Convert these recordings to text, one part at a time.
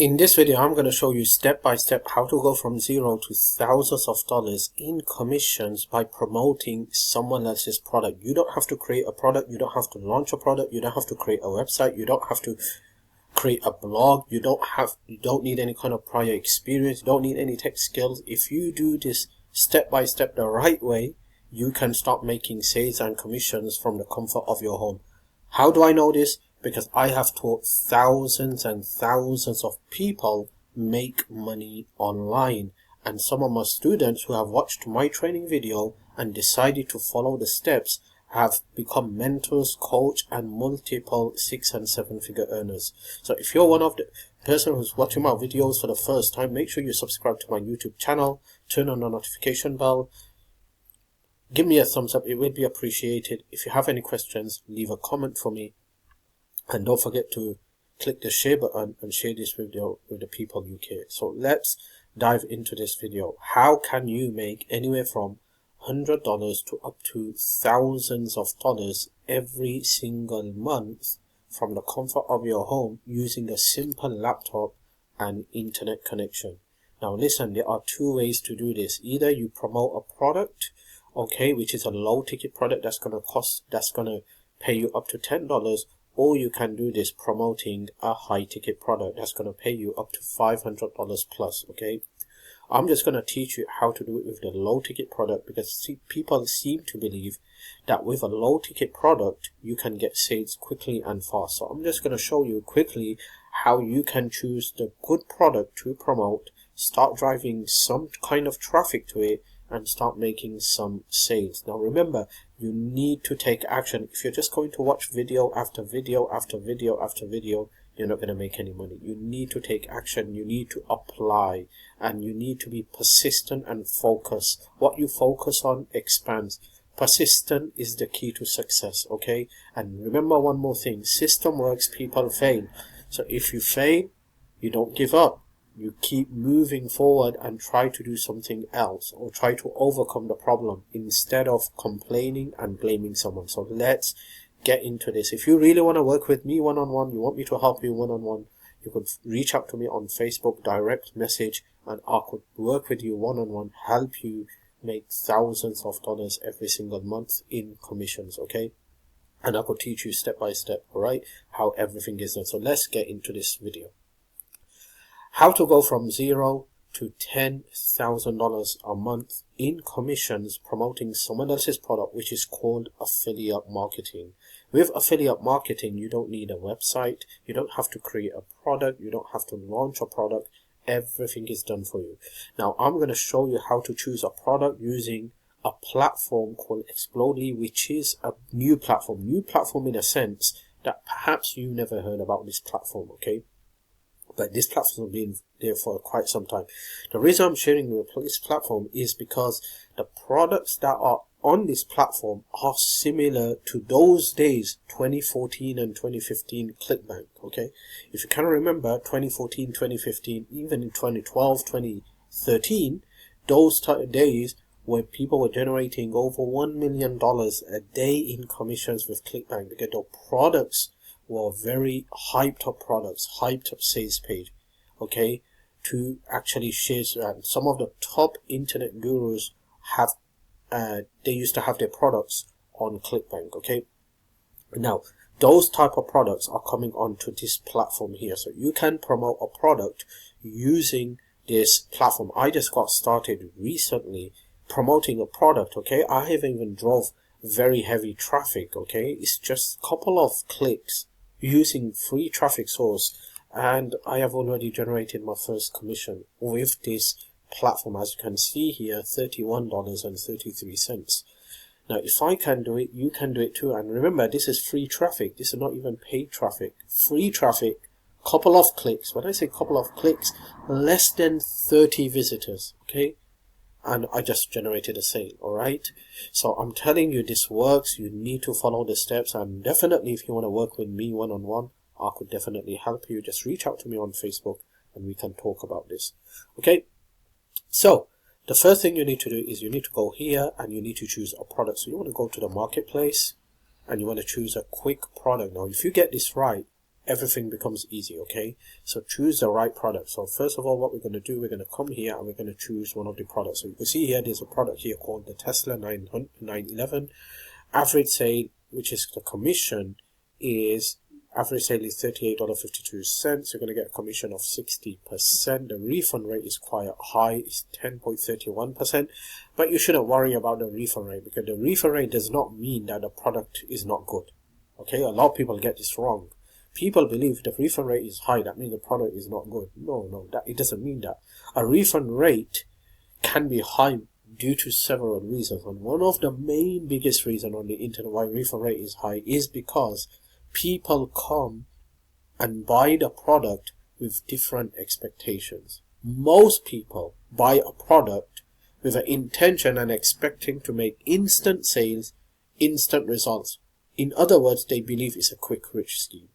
In this video, I'm going to show you step by step how to go from zero to thousands of dollars in commissions by promoting someone else's product. You don't have to create a product. You don't have to launch a product. You don't have to create a website. You don't have to create a blog. You don't need any kind of prior experience. You don't need any tech skills. If you do this step by step the right way, you can start making sales and commissions from the comfort of your home. How do I know this? Because I have taught thousands and thousands of people make money online, and some of my students who have watched my training video and decided to follow the steps have become mentors, coach, and multiple 6 and 7 figure earners. So if you're one of the person who's watching my videos for the first time, make sure you subscribe to my YouTube channel, turn on the notification bell, give me a thumbs up, it will be appreciated. If you have any questions, leave a comment for me. And don't forget to click the share button and share this video with the people you care. So let's dive into this video. How can you make anywhere from $100 to up to thousands of dollars every single month from the comfort of your home using a simple laptop and internet connection? Now listen, there are two ways to do this. Either you promote a product, okay, which is a low ticket product that's going to pay you up to $10, or you can do this promoting a high ticket product that's going to pay you up to $500 plus. Okay, I'm just going to teach you how to do it with the low ticket product, because people seem to believe that with a low ticket product you can get sales quickly and fast. So I'm just going to show you quickly how you can choose the good product to promote, start driving some kind of traffic to it, and start making some sales. Now remember, you need to take action. If you're just going to watch video after video after video after video, you're not going to make any money. You need to take action. You need to apply, and you need to be persistent and focus. What you focus on expands. Persistent is the key to success, okay? And remember one more thing, system works, people fail. So if you fail, you don't give up. You keep moving forward and try to do something else, or try to overcome the problem instead of complaining and blaming someone. So let's get into this. If you really want to work with me one-on-one, you want me to help you one-on-one, you could reach out to me on Facebook, direct message, and I could work with you one-on-one, help you make thousands of dollars every single month in commissions, okay? And I could teach you step by step, alright, how everything is done. So let's get into this video. How to go from zero to $10,000 a month in commissions promoting someone else's product, which is called affiliate marketing. With affiliate marketing, you don't need a website, you don't have to create a product, you don't have to launch a product. Everything is done for you. Now I'm going to show you how to choose a product using a platform called Explodely, which is a new platform in a sense that perhaps you never heard about this platform, okay? But this platform has been there for quite some time. The reason I'm sharing with this platform is because the products that are on this platform are similar to those days, 2014 and 2015 Clickbank, okay? If you can remember 2014, 2015, even in 2012, 2013, those days where people were generating over $1 million a day in commissions with Clickbank, because the products were very hyped up products, hyped up sales page, okay, to actually share. Some of the top internet gurus have, they used to have their products on Clickbank, okay. Now, those type of products are coming onto this platform here. So you can promote a product using this platform. I just got started recently promoting a product, okay. I haven't even drove very heavy traffic, okay. It's just a couple of clicks using free traffic source, and I have already generated my first commission with this platform. As you can see here, $31.33. Now if I can do it, you can do it too. And remember, this is free traffic. This is not even paid traffic. Free traffic, couple of clicks. When I say couple of clicks, less than 30 visitors, okay, and I just generated a sale. Alright, so I'm telling you, this works. You need to follow the steps, and definitely if you want to work with me one-on-one, I could definitely help you. Just reach out to me on Facebook and we can talk about this, okay? So the first thing you need to do is you need to go here and you need to choose a product. So you want to go to the marketplace and you want to choose a quick product. Now if you get this right, everything becomes easy, okay? So choose the right product. So first of all, what we're going to do, we're going to come here and we're going to choose one of the products. So you can see here, there's a product here called the Tesla 911. Average sale, which is the commission, is average sale is $38.52. You're going to get a commission of 60%. The refund rate is quite high, it's 10.31%. But you shouldn't worry about the refund rate, because the refund rate does not mean that the product is not good. Okay, a lot of people get this wrong. People believe the refund rate is high, that means the product is not good. No, it doesn't mean that. A refund rate can be high due to several reasons. And one of the main biggest reasons on the internet why refund rate is high is because people come and buy the product with different expectations. Most people buy a product with an intention and expecting to make instant sales, instant results. In other words, they believe it's a quick rich scheme.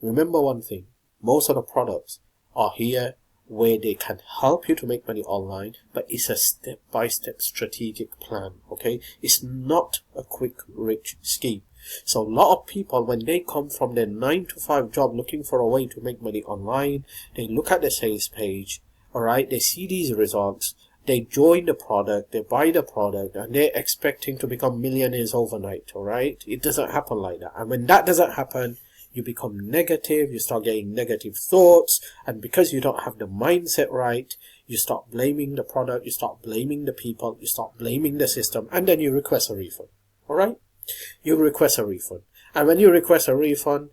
Remember one thing, most of the products are here where they can help you to make money online, but it's a step-by-step strategic plan, okay? It's not a quick rich scheme. So a lot of people, when they come from their 9-to-5 job looking for a way to make money online, they look at the sales page, alright, they see these results, they join the product, they buy the product, and they're expecting to become millionaires overnight, alright? It doesn't happen like that. And when that doesn't happen, you become negative, you start getting negative thoughts, and because you don't have the mindset right, you start blaming the product, you start blaming the people, you start blaming the system, and then you request a refund, alright? You request a refund. And when you request a refund,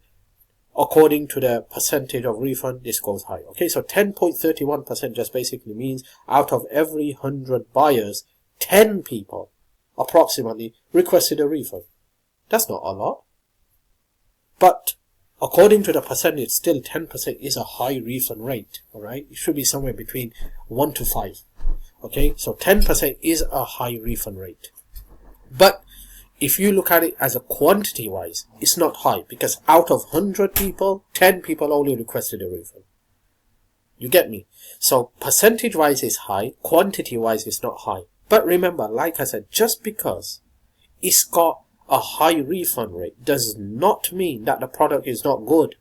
according to the percentage of refund, this goes high. Okay, so 10.31% just basically means out of every 100 buyers, 10 people approximately requested a refund. That's not a lot. But according to the percentage, still 10% is a high refund rate. Alright, it should be somewhere between 1 to 5. Okay, so 10% is a high refund rate. But if you look at it as a quantity wise, it's not high, because out of 100 people, 10 people only requested a refund. You get me? So percentage wise is high, quantity wise is not high. But remember, like I said, just because it's got a high refund rate does not mean that the product is not good.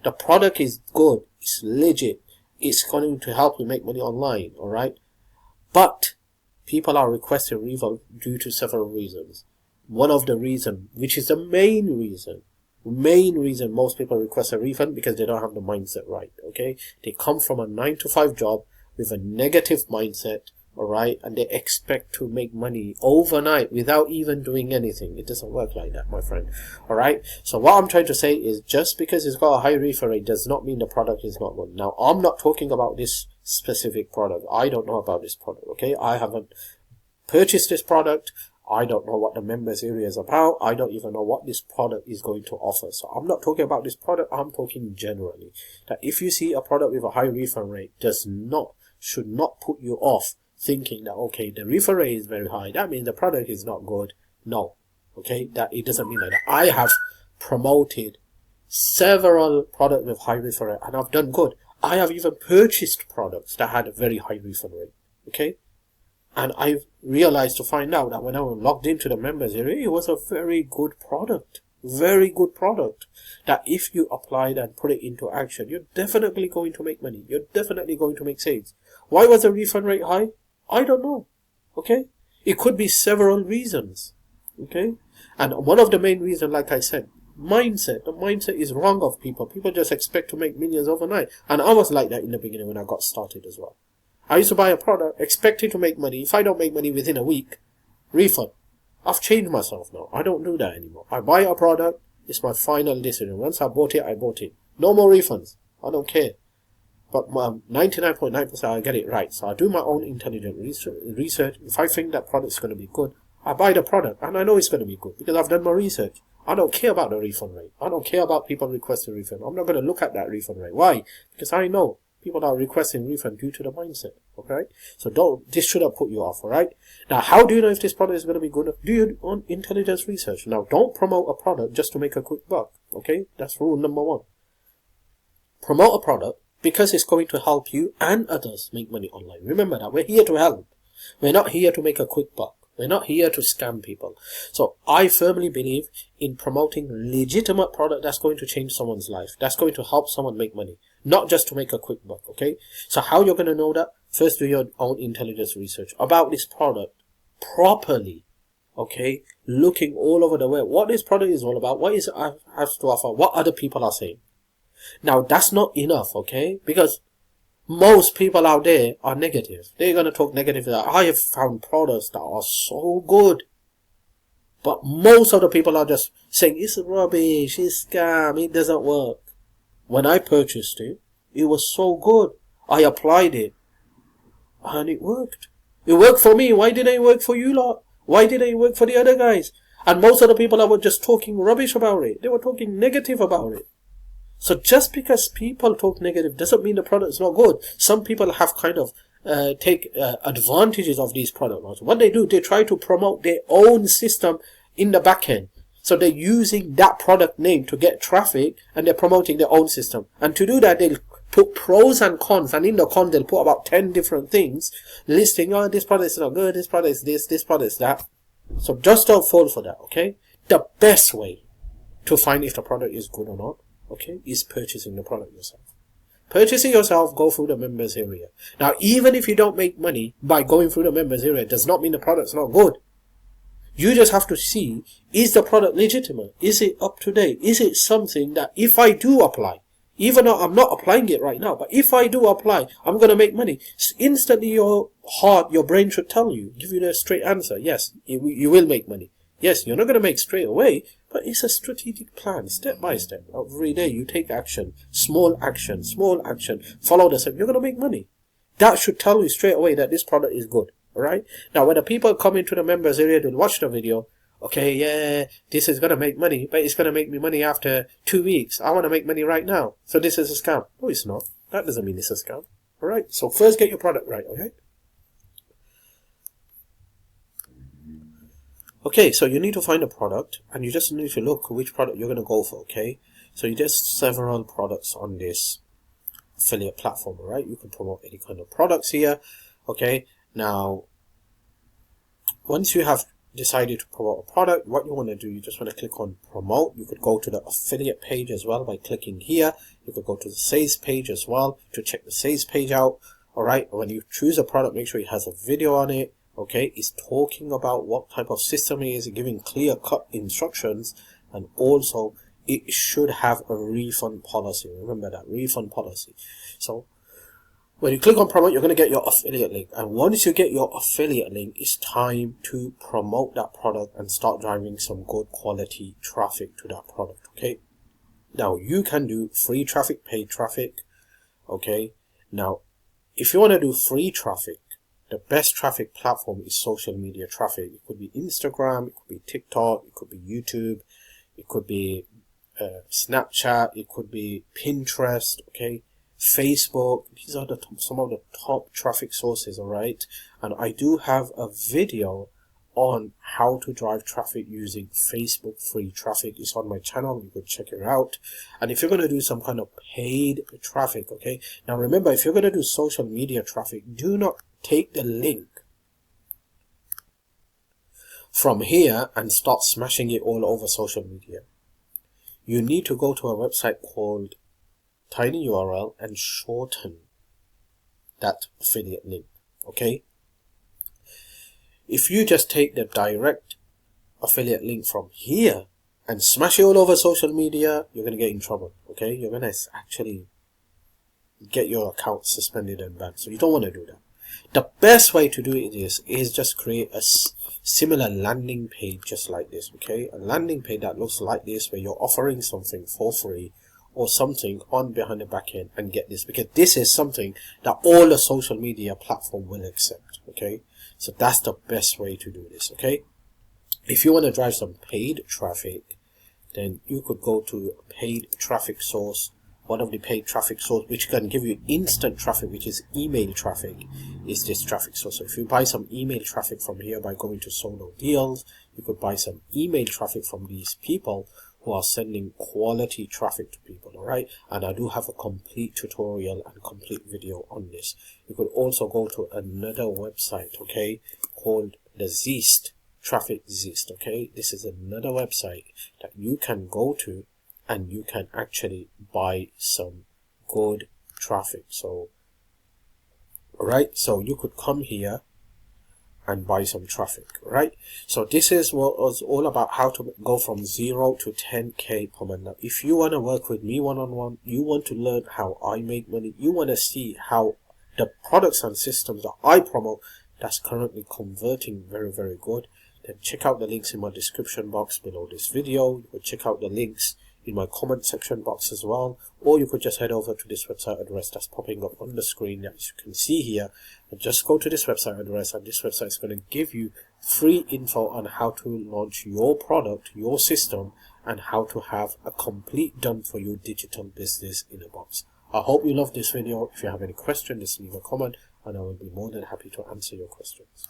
The product is good, it's legit, it's going to help you make money online, alright? But people are requesting refund due to several reasons. One of the reasons, which is the main reason most people request a refund, because they don't have the mindset right, okay? They come from a 9-to-5 job with a negative mindset, alright? And they expect to make money overnight without even doing anything. It doesn't work like that, my friend, alright? So what I'm trying to say is, just because it's got a high refund rate does not mean the product is not good. Now, I'm not talking about this specific product. I don't know about this product, okay? I haven't purchased this product. I don't know what the members area is about. I don't even know what this product is going to offer. So I'm not talking about this product. I'm talking generally. That if you see a product with a high refund rate, should not put you off thinking that, okay, the refund rate is very high, that means the product is not good. No. Okay, that it doesn't mean like that. I have promoted several products with high refund rate and I've done good. I have even purchased products that had a very high refund rate. Okay? And I've realized to find out that when I was logged into the members area, it was a very good product. Very good product. That if you applied and put it into action, you're definitely going to make money. You're definitely going to make sales. Why was the refund rate high? I don't know. Okay? It could be several reasons. Okay? And one of the main reasons, like I said, mindset. The mindset is wrong of people. People just expect to make millions overnight. And I was like that in the beginning when I got started as well. I used to buy a product, expecting to make money. If I don't make money within a week, refund. I've changed myself now. I don't do that anymore. I buy a product, it's my final decision. Once I bought it, I bought it. No more refunds. I don't care. But 99.9% I get it right. So I do my own intelligent research. If I think that product is going to be good, I buy the product. And I know it's going to be good because I've done my research. I don't care about the refund rate. I don't care about people requesting refund. I'm not going to look at that refund rate. Why? Because I know people are requesting refund due to the mindset, okay? So this shouldn't put you off, alright? Now, how do you know if this product is going to be good? Do your own intelligence research. Now, don't promote a product just to make a quick buck, okay? That's rule number 1. Promote a product because it's going to help you and others make money online. Remember that. We're here to help. We're not here to make a quick buck, We're not here to scam people. So I firmly believe in promoting legitimate product that's going to change someone's life, that's going to help someone make money, not just to make a quick buck. Okay, so how you're going to know that? First, do your own intelligence research about this product properly. Okay, looking all over the web, what this product is all about, what is it has to offer, what other people are saying. Now that's not enough, okay, because most people out there are negative. They're going to talk negative. I have found products that are so good, but most of the people are just saying it's rubbish, it's scam, it doesn't work. When I purchased it, it was so good. I applied it and it worked. It worked for me. Why didn't it work for you lot? Why didn't it work for the other guys? And most of the people that were just talking rubbish about it, they were talking negative about it. So just because people talk negative doesn't mean the product is not good. Some people have kind of take advantages of these products. What they do, they try to promote their own system in the back end. So they're using that product name to get traffic, and they're promoting their own system. And to do that, they'll put pros and cons, and in the con they'll put about 10 different things, listing, oh, this product is not good, this product is this product is that. So just don't fall for that, okay? The best way to find if the product is good or not, okay, is purchasing the product yourself. Purchasing yourself, go through the members area. Now, even if you don't make money by going through the members area, does not mean the product's not good. You just have to see, is the product legitimate? Is it up to date? Is it something that if I do apply, even though I'm not applying it right now, but if I do apply, I'm going to make money. Instantly your heart, your brain should tell you, give you the straight answer. Yes, you will make money. Yes, you're not going to make straight away, but it's a strategic plan, step by step. Every day you take action, small action, follow the step, you're going to make money. That should tell you straight away that this product is good, alright? Now, when the people come into the members area to watch the video, okay, yeah, this is going to make money, but it's going to make me money after 2 weeks. I want to make money right now, so this is a scam. No, it's not. That doesn't mean it's a scam, alright? So first get your product right, okay? Okay, so you need to find a product, and you just need to look which product you're going to go for, okay? So you just several products on this affiliate platform, right? You can promote any kind of products here, okay? Now, once you have decided to promote a product, what you want to do, you just want to click on promote. You could go to the affiliate page as well by clicking here. You could go to the sales page as well to check the sales page out, alright? When you choose a product, make sure it has a video on it. Okay, it's talking about what type of system it is, giving clear-cut instructions, and also it should have a refund policy. Remember that, refund policy. So when you click on promote, you're going to get your affiliate link, and once you get your affiliate link, it's time to promote that product and start driving some good quality traffic to that product. Okay, now you can do free traffic, paid traffic. Okay, now if you want to do free traffic, the best traffic platform is social media traffic. It could be Instagram, it could be TikTok, it could be YouTube, it could be Snapchat, it could be Pinterest, okay, Facebook. These are some of the top traffic sources, alright? And I do have a video on how to drive traffic using Facebook free traffic. It's on my channel, you could check it out. And if you're going to do some kind of paid traffic, okay, now remember, if you're going to do social media traffic, do not take the link from here and start smashing it all over social media. You need to go to a website called tinyurl and shorten that affiliate link, okay? If you just take the direct affiliate link from here and smash it all over social media, you're going to get in trouble, okay? You're going to actually get your account suspended and banned, so you don't want to do that. The best way to do it is just create a similar landing page just like this, okay? A landing page that looks like this, where you're offering something for free or something on behind the back end, and get this, because this is something that all the social media platform will accept, okay? So that's the best way to do this, okay? If you want to drive some paid traffic, then you could go to a paid traffic source. One of the paid traffic source which can give you instant traffic, which is email traffic, is this traffic source. So if you buy some email traffic from here by going to solo deals, you could buy some email traffic from these people who are sending quality traffic to people, alright? And I do have a complete tutorial and complete video on this. You could also go to another website, okay, called the Zeest, Traffic Zeest, okay? This is another website that you can go to and you can actually buy some good traffic. So, right, so you could come here and buy some traffic, right? So this is what was all about, how to go from 0 to 10k per month. Now, if you want to work with me one-on-one, you want to learn how I make money, you want to see how the products and systems that I promote that's currently converting very, very good, then check out the links in my description box below this video. You could check out the links in my comment section box as well, or you could just head over to this website address that's popping up on the screen, as you can see here, and just go to this website address, and this website is going to give you free info on how to launch your product, your system, and how to have a complete done for you digital business in a box. I hope you love this video. If you have any questions, just leave a comment and I will be more than happy to answer your questions.